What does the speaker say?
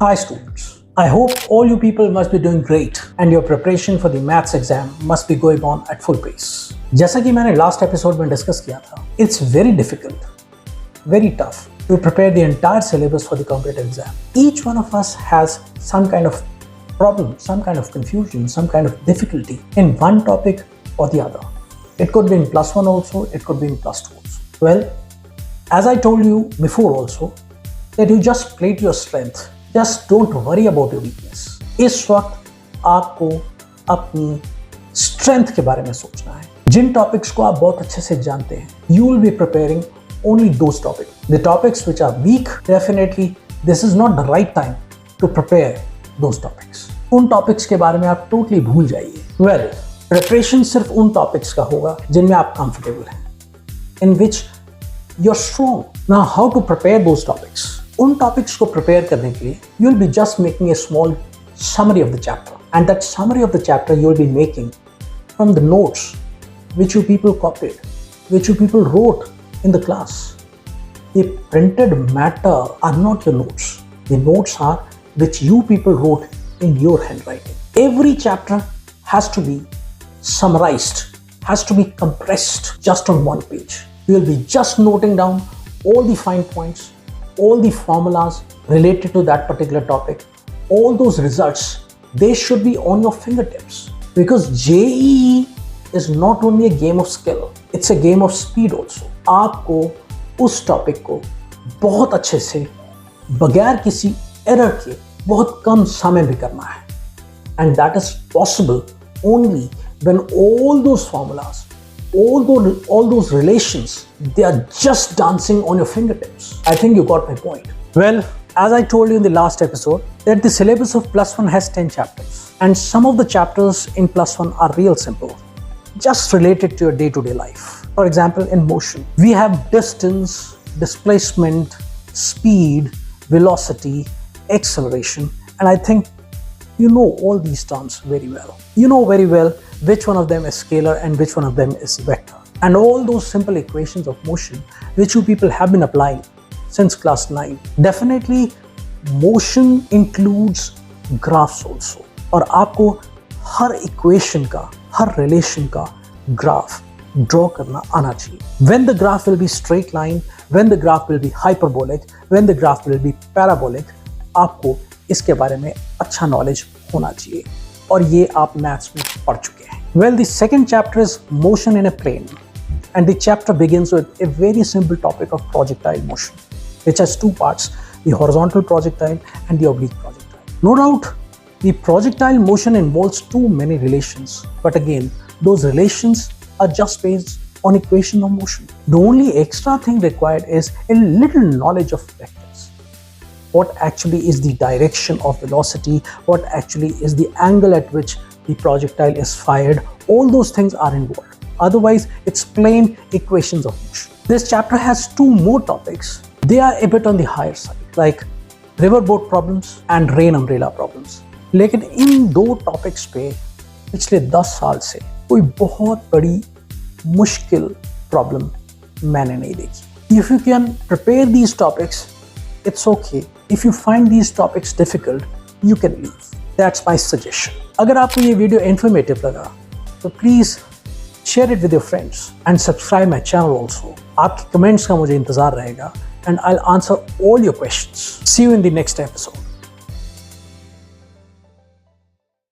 Hi students, I hope all you people must be doing great and your preparation for the maths exam must be going on at full pace. जैसा कि मैंने last episode में discuss किया था, it's very difficult, very tough to prepare the entire syllabus for the competitive exam. Each one of us has some kind of problem, some kind of confusion, some kind of difficulty in one topic or the other. It could be in plus one also, it could be in plus two also. Well, as I told you before also, that you just play to your strength. Just don't worry about your weakness. इस वक्त आपको अपनी strength के बारे में सोचना है. जिन topics को आप बहुत अच्छे से जानते हैं, you will be preparing only those topics. The topics which are weak, definitely this is not the right time to prepare those topics. उन topics के बारे में आप totally भूल जाइए. Well, preparation सिर्फ उन topics का होगा जिनमें आप comfortable हैं, in which you're strong. Now, how to prepare those topics? उन टॉपिक्स को प्रिपेयर करने के लिए you will be just making a small summary of the chapter and that summary of the chapter you will be making from the notes which you people copied, which you people wrote in the class. The printed matter are not your notes. The notes are which you people wrote in your handwriting. Every chapter has to be summarized, has to be compressed just on one page. You will be just noting down all the fine points, all the formulas related to that particular topic, all those results, they should be on your fingertips. Because JEE is not only a game of skill, it's a game of speed also. आपको उस topic को बहुत अच्छे से बगैर किसी error के बहुत कम समय में करना है. And that is possible only when all those formulas, all those relations, they are just dancing on your fingertips. I think you got my point. Well, as I told you in the last episode, that the syllabus of plus one has 10 chapters. And some of the chapters in plus one are real simple, just related to your day-to-day life. For example, in motion, we have distance, displacement, speed, velocity, acceleration, and I think you know all these terms very well. You know very well which one of them is scalar and which one of them is vector. And all those simple equations of motion which you people have been applying since class 9. Definitely motion includes graphs also. और आपको हर equation का, हर relation का graph draw करना आना चाहिए. When the graph will be straight line, when the graph will be hyperbolic, when the graph will be parabolic, आपको इसके बारे में अच्छा नॉलेज होना चाहिए और ये आप मैथ्स में पढ़ चुके हैं. Well, the second chapter is motion in a plane and the chapter begins with a very simple topic of projectile motion, which has two parts, the horizontal projectile and the oblique projectile. No doubt, the projectile motion involves too many relations, but again, those relations are just based on equation of motion. The only extra thing required is a little knowledge of vectors. What actually is the direction of velocity, what actually is the angle at which the projectile is fired, all those things are involved. Otherwise, it's plain equations of motion. This chapter has two more topics. They are a bit on the higher side, like riverboat problems and rain umbrella problems. लेकिन इन दो topics पे पिछले 10 साल से कोई बहुत बड़ी मुश्किल प्रॉब्लम मैंने नहीं देखी. If you can prepare these topics, it's okay. If you find these topics difficult, you can leave. That's my suggestion. अगर आपको ये वीडियो informative लगा, तो please share it with your friends and subscribe my channel also. आपके comments का मुझे इंतजार रहेगा and I'll answer all your questions. See you in the next episode.